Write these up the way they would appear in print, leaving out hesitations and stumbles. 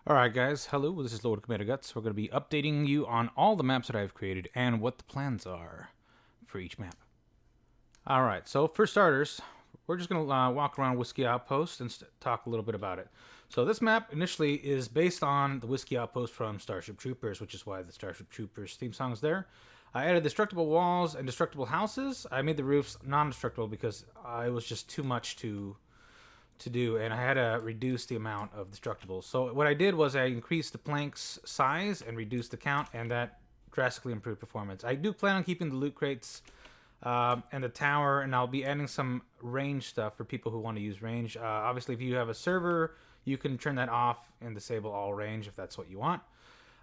Alright guys, hello, this is Lord Commander Guts. We're going to be updating you on all the maps that I've created and what the plans are for each map. Alright, so for starters, we're just going to walk around Whisky Outpost and talk a little bit about it. So this map initially is based on the Whisky Outpost from Starship Troopers, which is why the Starship Troopers theme song is there. I added destructible walls and destructible houses. I made the roofs non-destructible because it was just too much to do, and I had to reduce the amount of destructibles. So what I did was I increased the planks size and reduced the count, and that drastically improved performance. I do plan on keeping the loot crates and the tower, and I'll be adding some range stuff for people who want to use range. Obviously, if you have a server, you can turn that off and disable all range if that's what you want.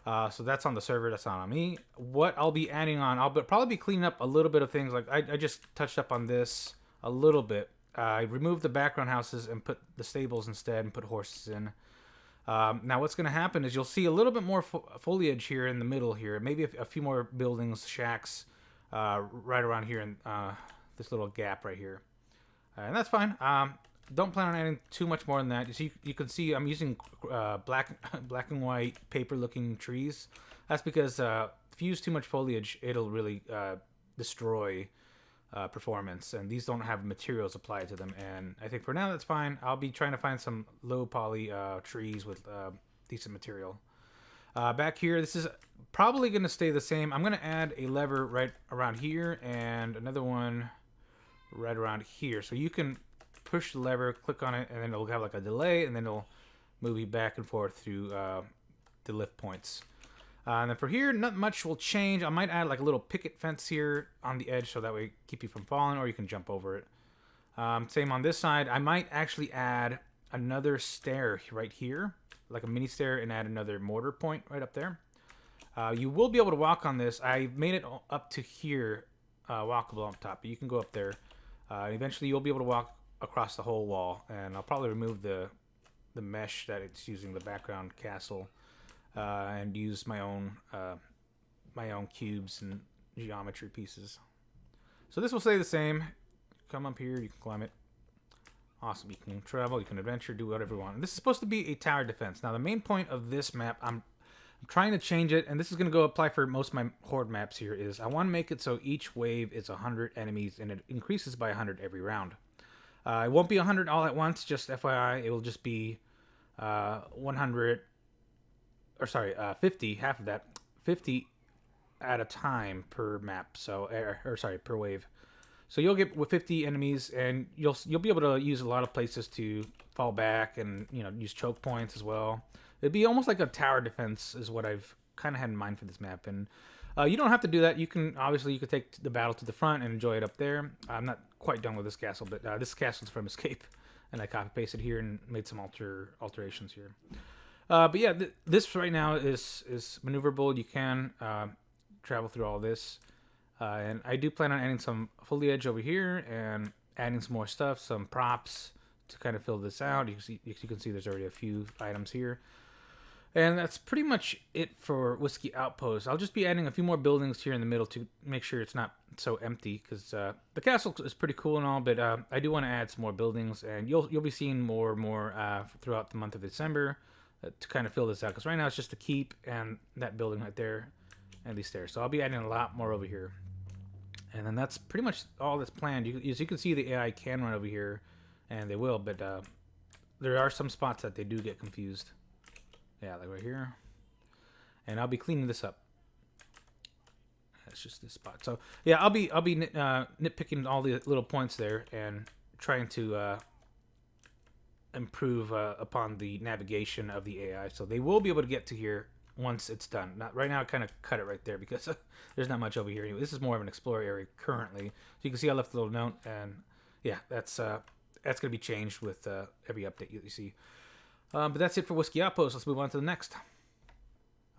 So that's on the server, that's not on me. What I'll be adding on, I'll probably be cleaning up a little bit of things. Like I just touched up on this a little bit. I removed the background houses and put the stables instead and put horses in. Now what's going to happen is you'll see a little bit more foliage here in the middle here. Maybe a few more buildings, shacks, right around here in this little gap right here. And that's fine. Don't plan on adding too much more than that. You can see I'm using black and white paper looking trees. That's because if you use too much foliage, it'll really destroy performance, and these don't have materials applied to them, and I think for now that's fine. I'll be trying to find some low poly trees with decent material. Back here, this is probably going to stay the same. I'm going to add a lever right around here and another one right around here, so you can push the lever, click on it, and then it'll have like a delay, and then it'll move you back and forth through the lift points. And then for here, not much will change. I might add like a little picket fence here on the edge so that way keep you from falling, or you can jump over it. Same on this side. I might actually add another stair right here, like a mini stair, and add another mortar point right up there. You will be able to walk on this. I made it up to here, walkable on top, but you can go up there. Eventually you'll be able to walk across the whole wall, and I'll probably remove the mesh that it's using, the background castle. And use my own cubes and geometry pieces. So this will stay the same. Come up here, you can climb it. Awesome, you can travel, you can adventure, do whatever you want. And this is supposed to be a tower defense. Now the main point of this map, I'm trying to change it, and this is going to go apply for most of my horde maps here, is I want to make it so each wave is 100 enemies, and it increases by 100 every round. It won't be 100 all at once, just FYI. It will just be 100... or sorry, 50, half of that, 50 at a time per map. So, or sorry, per wave. So you'll get with 50 enemies, and you'll be able to use a lot of places to fall back, and use choke points as well. It'd be almost like a tower defense is what I've kind of had in mind for this map. And you don't have to do that. You can take the battle to the front and enjoy it up there. I'm not quite done with this castle, but this castle's from Escape, and I copy pasted here and made some alterations here. But yeah, this right now is maneuverable. You can travel through all this. And I do plan on adding some foliage over here and adding some more stuff, some props to kind of fill this out. You can see there's already a few items here. And that's pretty much it for Whisky Outpost. I'll just be adding a few more buildings here in the middle to make sure it's not so empty, because the castle is pretty cool and all, but I do want to add some more buildings, and you'll be seeing more and more throughout the month of December. To kind of fill this out, because right now it's just a keep and that building right there and these stairs. So I'll be adding a lot more over here, and then that's pretty much all that's planned. As you can see, the AI can run over here, and they will, but there are some spots that they do get confused. Yeah, like right here, and I'll be cleaning this up. That's just this spot. So yeah, I'll be nitpicking all the little points there and trying to improve upon the navigation of the AI, so they will be able to get to here once it's done. Not right now, I kind of cut it right there because there's not much over here anyway. This is more of an explorer area currently, so you can see I left a little note, and yeah, that's gonna be changed with every update you see. But that's it for Whisky Outpost. Let's move on to the next.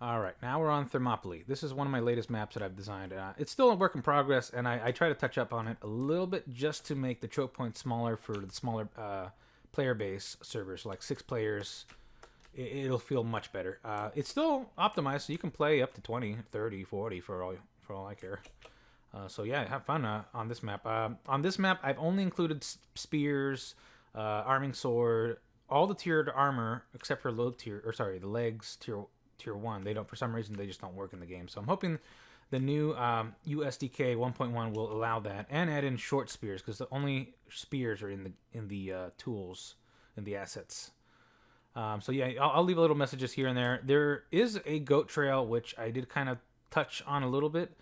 Alright, now we're on Thermopylae. This is one of my latest maps that I've designed. It's still a work in progress, and I try to touch up on it a little bit just to make the choke points smaller for the smaller player base servers, like 6 players. It'll feel much better. It's still optimized, so you can play up to 20, 30, 40 for all I care. So yeah, have fun on this map. On this map, I've only included spears, arming sword, all the tiered armor except for low tier, or sorry, the legs tier 1. They don't, for some reason, they just don't work in the game. So I'm hoping the new USDK 1.1 will allow that, and add in short spears, because the only spears are in the tools, in the assets. So yeah, I'll leave a little messages here and there. There is a goat trail, which I did kind of touch on a little bit.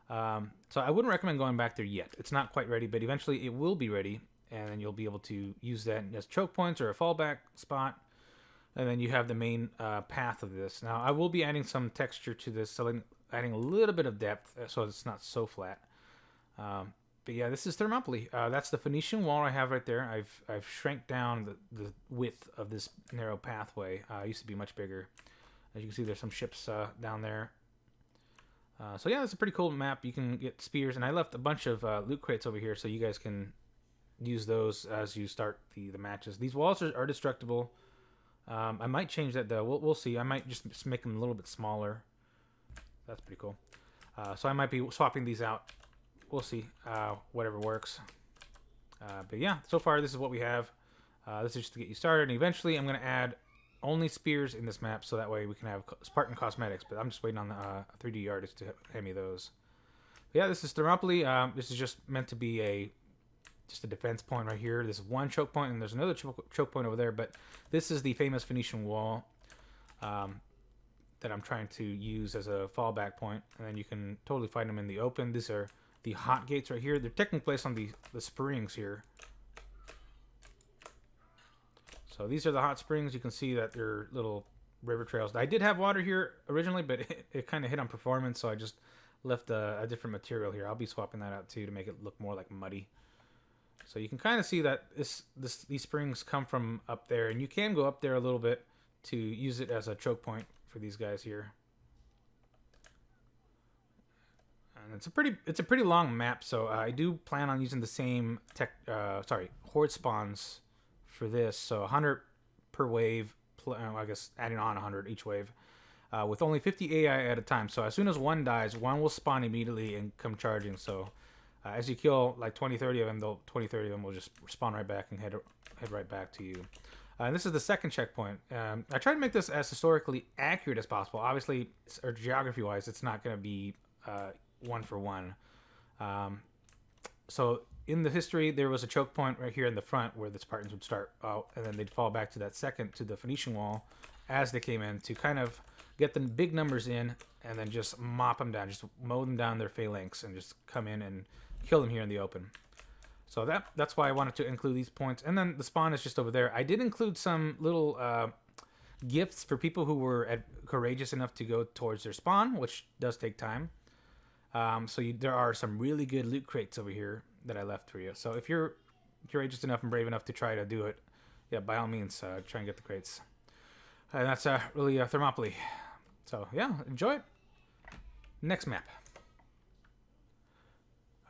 So I wouldn't recommend going back there yet. It's not quite ready, but eventually it will be ready, and then you'll be able to use that as choke points or a fallback spot. And then you have the main path of this. Now, I will be adding some texture to this, so adding a little bit of depth so it's not so flat. But yeah, this is Thermopylae. That's the Phoenician wall I have right there. I've shrank down the width of this narrow pathway. It used to be much bigger. As you can see, there's some ships down there. So yeah, it's a pretty cool map. You can get spears, and I left a bunch of loot crates over here so you guys can use those as you start the matches. These walls are destructible. I might change that though. We'll see. I might just make them a little bit smaller. That's pretty cool. So I might be swapping these out. We'll see. Whatever works. But yeah, so far this is what we have. This is just to get you started. And eventually I'm going to add only spears in this map, so that way we can have Spartan cosmetics. But I'm just waiting on the 3D artist to hand me those. But yeah, this is Thermopylae. This is just meant to be just a defense point right here. There's one choke point, and there's another choke point over there. But this is the famous Phoenician wall that I'm trying to use as a fallback point. And then you can totally find them in the open. These are the hot gates right here. They're taking place on the springs here. So these are the hot springs. You can see that they're little river trails. I did have water here originally, but it kind of hit on performance, so I just left a different material here. I'll be swapping that out too to make it look more like muddy. So you can kind of see that these springs come from up there, and you can go up there a little bit to use it as a choke point for these guys here. And it's a pretty long map, so I do plan on using the same horde spawns for this. So 100 per wave, I guess adding on 100 each wave, with only 50 AI at a time. So as soon as one dies, one will spawn immediately and come charging. So as you kill like 20-30 of them, 20-30 of them will just spawn right back and head right back to you. And this is the second checkpoint. I try to make this as historically accurate as possible. Obviously, or geography-wise, it's not going to be one for one. So in the history, there was a choke point right here in the front where the Spartans would start out, and then they'd fall back to that second, to the Phoenician wall, as they came in, to kind of get the big numbers in, and then just mop them down, just mow them down their phalanx, and just come in and kill them here in the open. So that's why I wanted to include these points. And then the spawn is just over there. I did include some little gifts for people who were courageous enough to go towards their spawn, which does take time. There are some really good loot crates over here that I left for you. So if you're courageous enough and brave enough to try to do it, yeah, by all means, try and get the crates. And that's really Thermopylae. So yeah, enjoy it. Next map.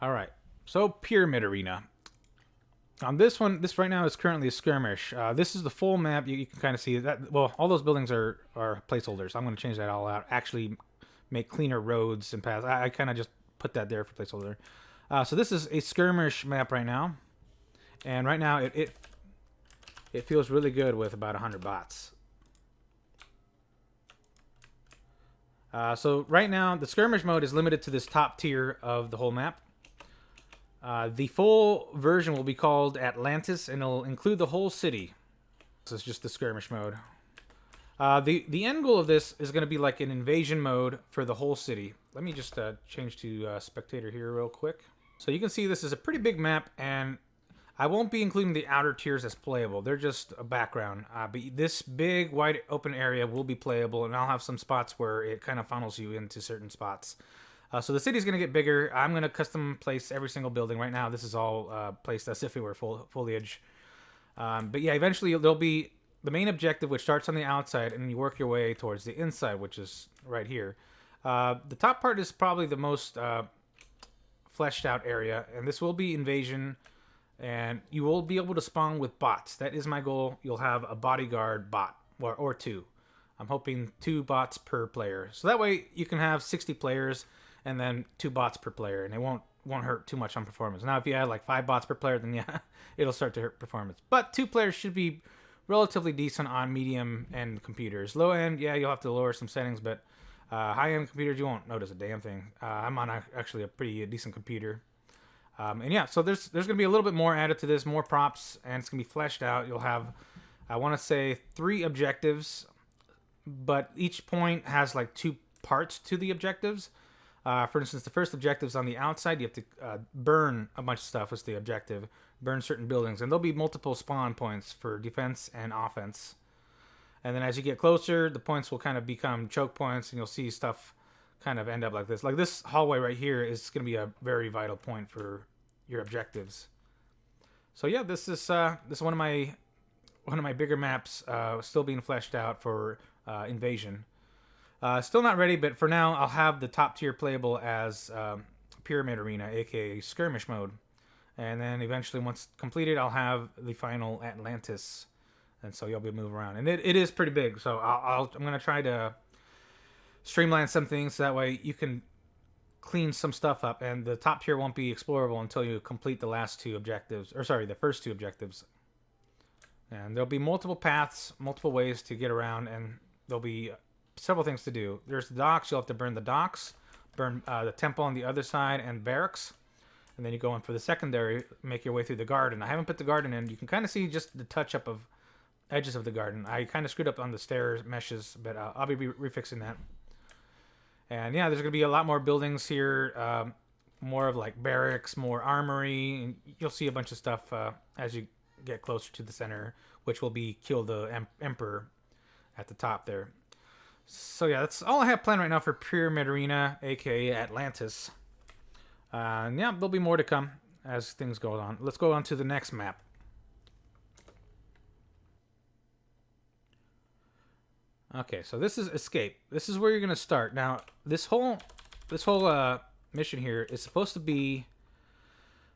All right, so PyramidArena. On this one, this right now is currently a skirmish. This is the full map. You can kind of see that. Well, all those buildings are placeholders. I'm going to change that all out. Actually, make cleaner roads and paths. I kind of just put that there for placeholder. So this is a skirmish map right now, and right now it feels really good with about 100 bots. So right now the skirmish mode is limited to this top tier of the whole map. The full version will be called Atlantis, and it'll include the whole city. This is just the skirmish mode. The end goal of this is going to be like an invasion mode for the whole city. Let me just change to spectator here real quick. So you can see this is a pretty big map, and I won't be including the outer tiers as playable. They're just a background. But this big, wide open area will be playable, and I'll have some spots where it kind of funnels you into certain spots. So the city's going to get bigger. I'm going to custom place every single building. Right now, this is all placed as if it were foliage. But yeah, eventually there'll be the main objective, which starts on the outside, and you work your way towards the inside, which is right here. The top part is probably the most fleshed out area, and this will be invasion, and you will be able to spawn with bots. That is my goal. You'll have a bodyguard bot, or two. I'm hoping 2 bots per player. So that way you can have 60 players, and then 2 bots per player, and it won't hurt too much on performance. Now, if you add like 5 bots per player, then yeah, it'll start to hurt performance. But 2 players should be relatively decent on medium-end computers. Low-end, yeah, you'll have to lower some settings, but high-end computers, you won't notice a damn thing. I'm on actually a pretty decent computer. And yeah, so there's going to be a little bit more added to this, more props, and it's going to be fleshed out. You'll have, I want to say, 3 objectives, but each point has like 2 parts to the objectives. For instance, the first objective is on the outside. You have to burn a bunch of stuff is the objective. Burn certain buildings. And there'll be multiple spawn points for defense and offense. And then as you get closer, the points will kind of become choke points, and you'll see stuff kind of end up like this. Like this hallway right here is going to be a very vital point for your objectives. So yeah, this is one of my bigger maps, still being fleshed out for Invasion. Still not ready, but for now I'll have the top tier playable as PyramidArena, aka skirmish mode, and then eventually once completed I'll have the final Atlantis, and so you'll be able to move around. And it is pretty big, so I'm gonna try to streamline some things so that way you can clean some stuff up, and the top tier won't be explorable until you complete the last 2 objectives, or sorry, the first 2 objectives. And there'll be multiple paths, multiple ways to get around, and there'll be several things to do. There's the docks. You'll have to burn the docks, burn the temple on the other side, and barracks. And then you go in for the secondary, make your way through the garden. I haven't put the garden in. You can kind of see just the touch-up of edges of the garden. I kind of screwed up on the stairs meshes, but I'll be refixing that. And yeah, there's going to be a lot more buildings here, more of like barracks, more armory. And you'll see a bunch of stuff as you get closer to the center, which will be kill the Emperor at the top there. So yeah, that's all I have planned right now for PyramidArena, aka Atlantis. And yeah, there'll be more to come as things go on. Let's go on to the next map. Okay, so this is Escape. This is where you're gonna start. Now, this whole mission here is supposed to be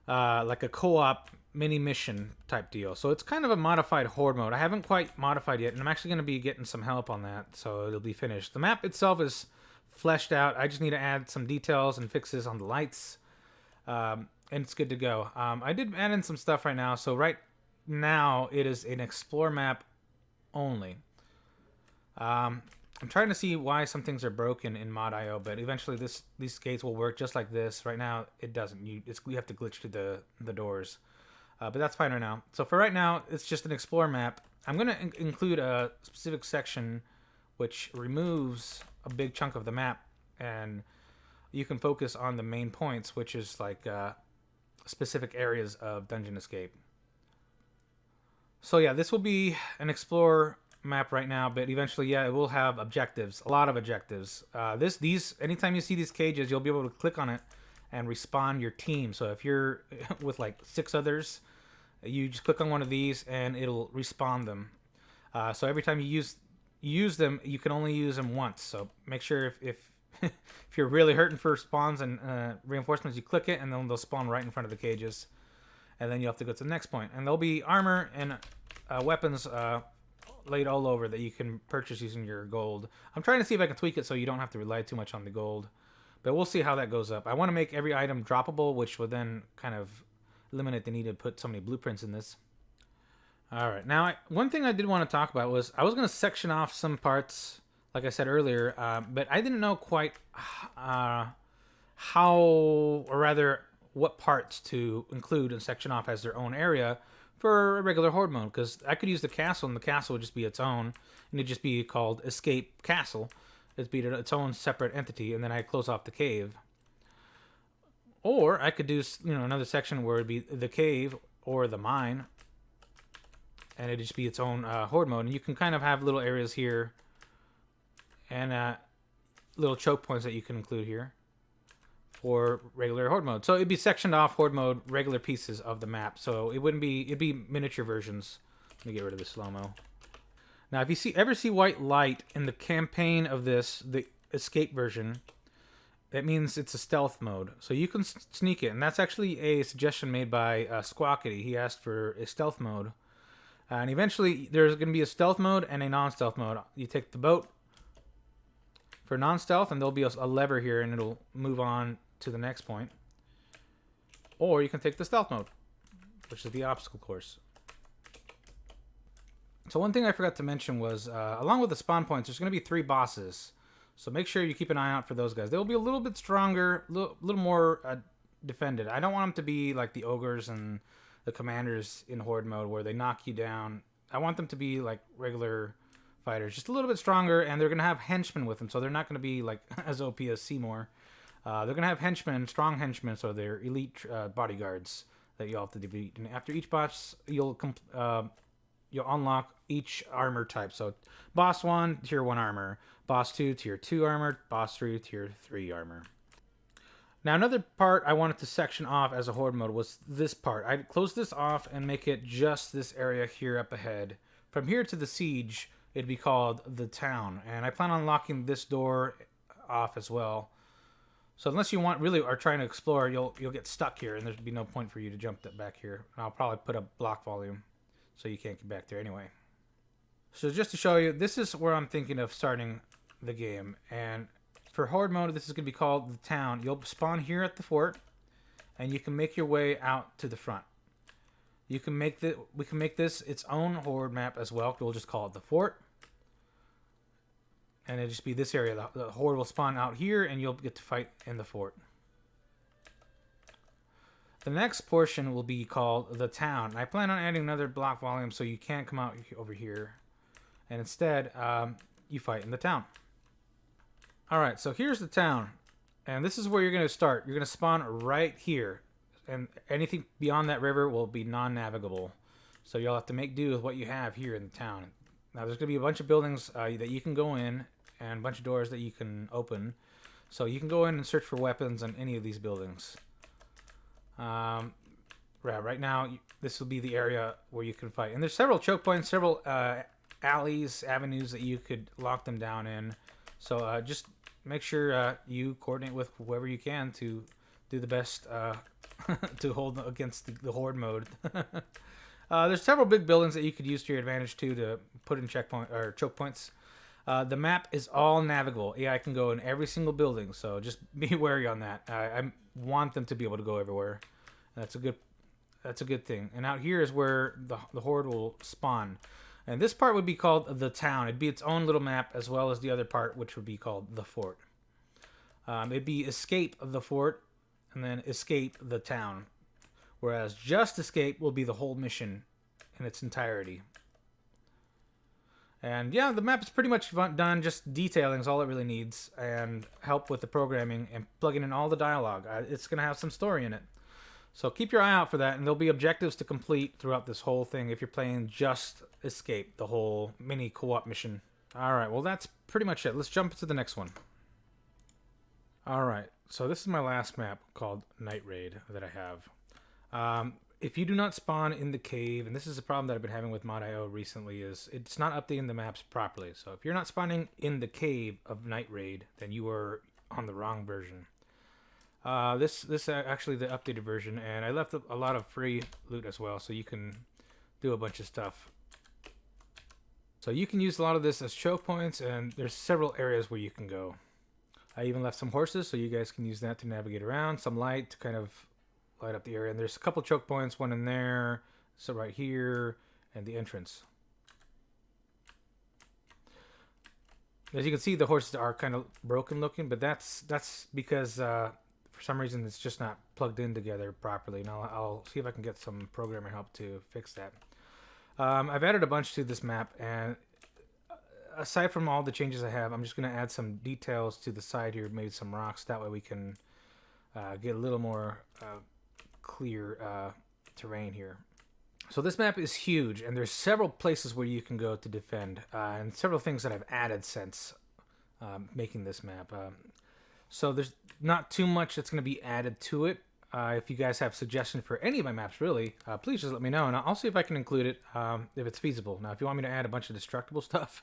like a co-op mini mission type deal. So it's kind of a modified horde mode. I haven't quite modified yet, and I'm actually going to be getting some help on that, so it'll be finished. The map itself is fleshed out. I just need to add some details and fixes on the lights, and it's good to go. I did add in some stuff right now. So right now it is an explore map only. I'm trying to see why some things are broken in mod.io, but eventually these gates will work just like this. Right now it doesn't. You have to glitch to the doors. But that's fine right now. So for right now, it's just an explore map. I'm going to include a specific section which removes a big chunk of the map, and you can focus on the main points, which is like specific areas of Dungeon Escape. So yeah, this will be an explore map right now, but eventually, yeah, it will have objectives, a lot of objectives. Anytime you see these cages, you'll be able to click on it and respawn your team. So if you're with like 6 others, you just click on one of these and it'll respawn them. So every time you use them, you can only use them once. So make sure if if you're really hurting for spawns and reinforcements, you click it and then they'll spawn right in front of the cages. And then you have to go to the next point. And there'll be armor and weapons laid all over that you can purchase using your gold. I'm trying to see if I can tweak it so you don't have to rely too much on the gold. But we'll see how that goes up. I want to make every item droppable, which would then kind of eliminate the need to put so many blueprints in this. Alright, now one thing I did want to talk about was I was going to section off some parts, like I said earlier, but I didn't know quite how, or rather what parts to include and section off as their own area for a regular horde mode, because I could use the castle and the castle would just be its own, and it'd just be called Escape Castle. It'd be its own separate entity, and then I'd close off the cave. Or I could do, another section where it'd be the cave or the mine, and it'd just be its own horde mode. And you can kind of have little areas here and little choke points that you can include here for regular horde mode. So it'd be sectioned off horde mode, regular pieces of the map. So it'd be miniature versions. Let me get rid of the slow-mo. Now, if you ever see white light in the campaign of this, the escape version, that means it's a stealth mode. So you can sneak it, and that's actually a suggestion made by Squawkity. He asked for a stealth mode. And eventually, there's going to be a stealth mode and a non-stealth mode. You take the boat for non-stealth, and there'll be a lever here, and it'll move on to the next point. Or you can take the stealth mode, which is the obstacle course. So one thing I forgot to mention was, along with the spawn points, there's going to be 3 bosses. So make sure you keep an eye out for those guys. They'll be a little bit stronger, a little more defended. I don't want them to be like the ogres and the commanders in horde mode where they knock you down. I want them to be like regular fighters, just a little bit stronger, and they're going to have henchmen with them, so they're not going to be like as OP as Seymour. They're going to have henchmen, strong henchmen, so they're elite bodyguards that you'll have to defeat. And after each boss, you'll unlock each armor type. So boss 1, tier 1 armor. Boss 2, tier 2 armor. Boss 3, tier 3 armor. Now, another part I wanted to section off as a horde mode was this part. I'd close this off and make it just this area here up ahead. From here to the siege, it'd be called TheTown. And I plan on locking this door off as well. So unless you really are trying to explore, you'll get stuck here, and there'd be no point for you to jump back here. And I'll probably put a block volume so you can't get back there anyway. So just to show you, this is where I'm thinking of starting the game. And for horde mode, this is going to be called TheTown. You'll spawn here at the fort, and you can make your way out to the front. We can make this its own horde map as well. We'll just call it the fort. And it'll just be this area. The horde will spawn out here, and you'll get to fight in the fort. The next portion will be called the town. I plan on adding another block volume so you can't come out over here. And instead, you fight in the town. Alright, so here's the town. And this is where you're going to start. You're going to spawn right here. And anything beyond that river will be non-navigable. So you'll have to make do with what you have here in the town. Now there's going to be a bunch of buildings that you can go in, and a bunch of doors that you can open. So you can go in and search for weapons on any of these buildings. Right now, this will be the area where you can fight. And there's several choke points, several alleys, avenues that you could lock them down in. So just make sure you coordinate with whoever you can to do the best to hold against the horde mode. There's several big buildings that you could use to your advantage too to put in checkpoint or choke points. The map is all navigable. AI can go in every single building, so just be wary on that. I want them to be able to go everywhere. That's a good thing. And out here is where the horde will spawn. And this part would be called the town. It'd be its own little map, as well as the other part, which would be called the fort. It'd be escape the fort, and then escape the town. Whereas just escape will be the whole mission in its entirety. And yeah, the map is pretty much done. Just detailing is all it really needs, and help with the programming and plugging in all the dialogue. It's going to have some story in it. So keep your eye out for that, and there'll be objectives to complete throughout this whole thing if you're playing just escape, the whole mini co-op mission. Alright, well that's pretty much it. Let's jump into the next one. Alright, so this is my last map called NightRaid that I have. If you do not spawn in the cave, and this is a problem that I've been having with Mod.io recently, is it's not updating the maps properly. So if you're not spawning in the cave of NightRaid, then you are on the wrong version. This is actually the updated version, and I left a lot of free loot as well, so you can do a bunch of stuff. So you can use a lot of this as choke points, and there's several areas where you can go. I even left some horses, so you guys can use that to navigate around. Some light to kind of light up the area, and there's a couple choke points, one in there, so right here, and the entrance. As you can see, the horses are kind of broken looking, but that's because for some reason it's just not plugged in together properly. Now I'll see if I can get some programmer help to fix that. I've added a bunch to this map, and aside from all the changes I have, I'm just going to add some details to the side here, maybe some rocks. That way we can get a little more clear terrain here. So this map is huge, and there's several places where you can go to defend, and several things that I've added since making this map. So there's not too much that's going to be added to it. If you guys have suggestions for any of my maps, really, please just let me know, and I'll see if I can include it if it's feasible. Now, if you want me to add a bunch of destructible stuff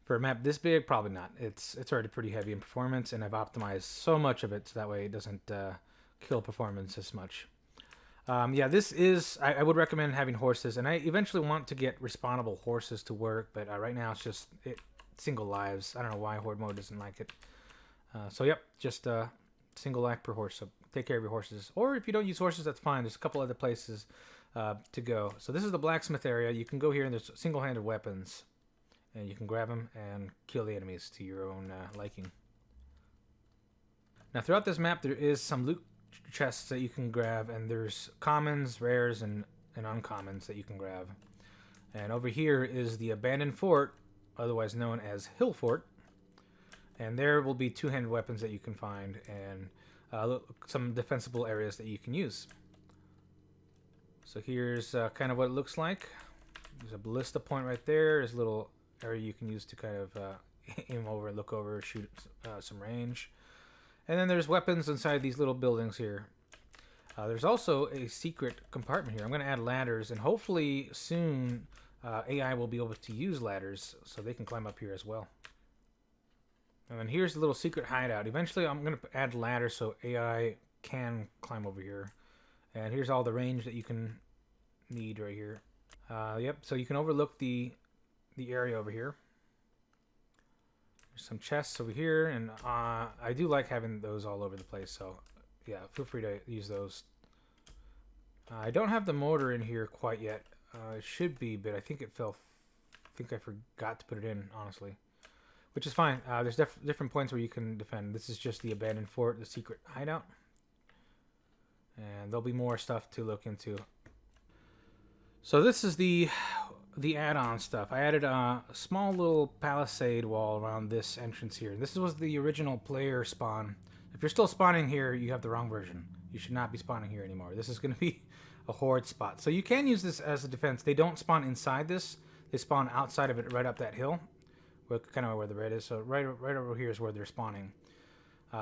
for a map this big, probably not. It's already pretty heavy in performance, and I've optimized so much of it so that way it doesn't kill performance as much. Yeah, this is... I would recommend having horses, and I eventually want to get respawnable horses to work, but right now it's just single lives. I don't know why Horde mode doesn't like it. So, yep, just single life per horse, so take care of your horses. Or if you don't use horses, that's fine. There's a couple other places to go. So this is the blacksmith area. You can go here and there's single-handed weapons. And you can grab them and kill the enemies to your own liking. Now throughout this map there is some loot chests that you can grab, and there's commons, rares, and uncommons that you can grab. And over here is the abandoned fort, otherwise known as Hill Fort. And there will be two-handed weapons that you can find, and some defensible areas that you can use. So here's kind of what it looks like. There's a ballista point right there. There's a little area you can use to kind of aim over, look over, shoot some range. And then there's weapons inside these little buildings here. There's also a secret compartment here. I'm going to add ladders, and hopefully soon AI will be able to use ladders so they can climb up here as well. And then here's the little secret hideout. Eventually I'm going to add ladders so AI can climb over here. And here's all the range that you can need right here. Yep, so you can overlook the area over here. There's some chests over here, and I do like having those all over the place, so yeah, feel free to use those. I don't have the mortar in here quite yet. It should be, but I think it fell. I think I forgot to put it in, honestly, which is fine. There's different points where you can defend. This is just the abandoned fort, the secret hideout, and there'll be more stuff to look into. So this is the add-on stuff. I added a small little palisade wall around this entrance here. This was the original player spawn. If you're still spawning here, you have the wrong version. You should not be spawning here anymore. This is going to be a horde spot. So you can use this as a defense. They don't spawn inside this. They spawn outside of it, right up that hill, kind of where the red is. So right over here is where they're spawning.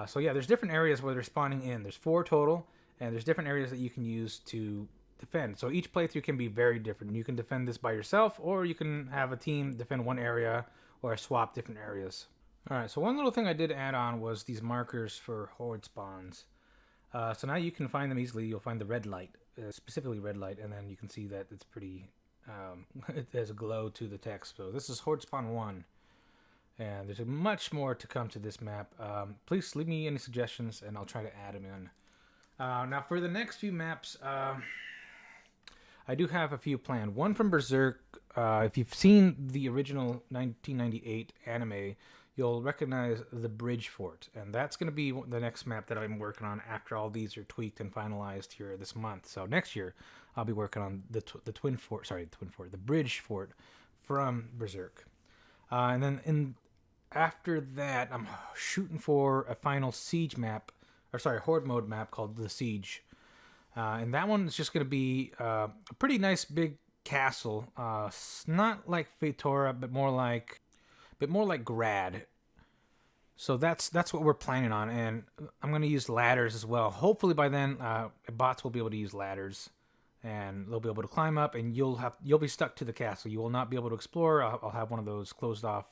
So yeah, there's different areas where they're spawning in. There's 4 total, and there's different areas that you can use to defend. So each playthrough can be very different. You can defend this by yourself, or you can have a team defend one area, or swap different areas. Alright, so one little thing I did add on was these markers for horde spawns. So now you can find them easily. You'll find the red light, specifically red light, and then you can see that it's pretty, there's a glow to the text. So this is horde spawn 1, and there's much more to come to this map. Please leave me any suggestions, and I'll try to add them in. Now for the next few maps, I do have a few planned. One from Berserk. If you've seen the original 1998 anime, you'll recognize the Bridge Fort, and that's going to be the next map that I'm working on after all these are tweaked and finalized here this month. So next year, I'll be working on the Bridge Fort from Berserk, and then after that, I'm shooting for a final siege map, horde mode map called The Siege. And that one is just going to be a pretty nice big castle. Not like Fatora, but more like Grad. So that's what we're planning on, and I'm going to use ladders as well. Hopefully by then, bots will be able to use ladders, and they'll be able to climb up, and you'll be stuck to the castle. You will not be able to explore. I'll have one of those closed off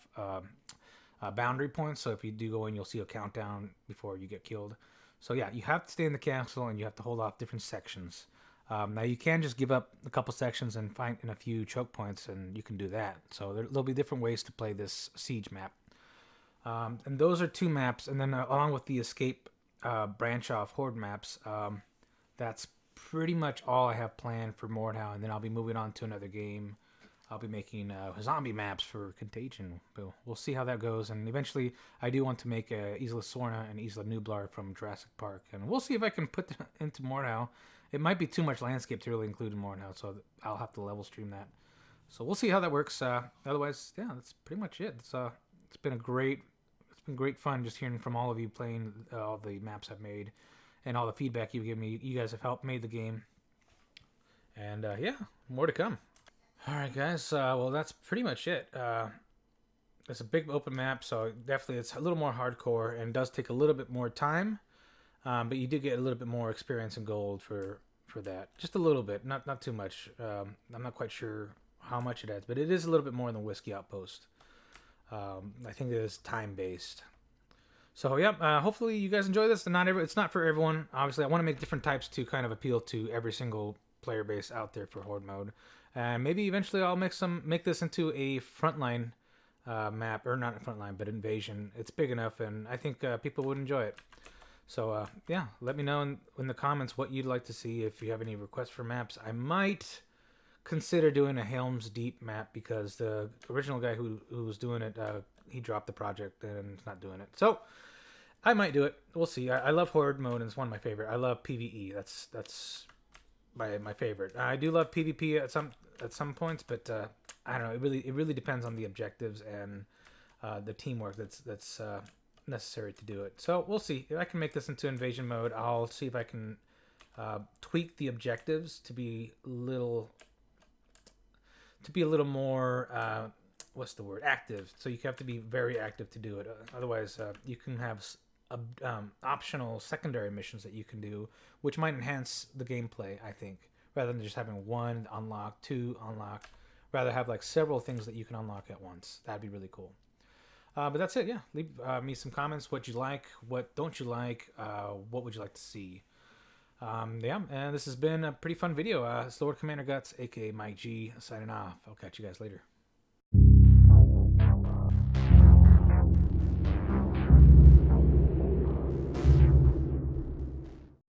boundary points. So if you do go in, you'll see a countdown before you get killed. So yeah, you have to stay in the castle, and you have to hold off different sections. Now you can just give up a couple sections and find in a few choke points, and you can do that. So there'll be different ways to play this siege map. And those are 2 maps, and then along with the escape branch off horde maps, that's pretty much all I have planned for Mordhau, and then I'll be moving on to another game. I'll be making zombie maps for Contagion. But we'll see how that goes. And eventually, I do want to make Isla Sorna and Isla Nublar from Jurassic Park. And we'll see if I can put that into Mordhau. It might be too much landscape to really include in Mordhau, so I'll have to level stream that. So we'll see how that works. Otherwise, yeah, that's pretty much it. It's been great fun just hearing from all of you playing all the maps I've made, and all the feedback you've given me. You guys have helped made the game. And yeah, more to come. Alright guys, well that's pretty much it. It's a big open map, so definitely it's a little more hardcore and does take a little bit more time, but you do get a little bit more experience and gold for that. Just a little bit, not too much. I'm not quite sure how much it adds, but it is a little bit more than Whisky Outpost. I think it is time-based. So yeah, hopefully you guys enjoy this. It's not for everyone. Obviously, I want to make different types to kind of appeal to every single player base out there for horde mode. And maybe eventually I'll make this into a frontline map, or not a frontline, but invasion. It's big enough, and I think people would enjoy it. So yeah, let me know in the comments what you'd like to see. If you have any requests for maps, I might consider doing a Helm's Deep map because the original guy who was doing it, he dropped the project and is not doing it. So I might do it. We'll see. I love Horde mode, and it's one of my favorite. I love PvE. That's my favorite. I do love PvP at some points, but I don't know. It really depends on the objectives and the teamwork that's necessary to do it. So we'll see. If I can make this into invasion mode, I'll see if I can tweak the objectives to be a little more what's the word, active. So you have to be very active to do it. Otherwise, you can have optional secondary missions that you can do, which might enhance the gameplay, I think, rather than just having one unlock, two unlock. Rather have like several things that you can unlock at once. That'd be really cool. But that's it. Yeah, leave me some comments. What you like, what don't you like, what would you like to see? Yeah, and this has been a pretty fun video. It's Lord Commander Guts, aka Mike G, signing off. I'll catch you guys later.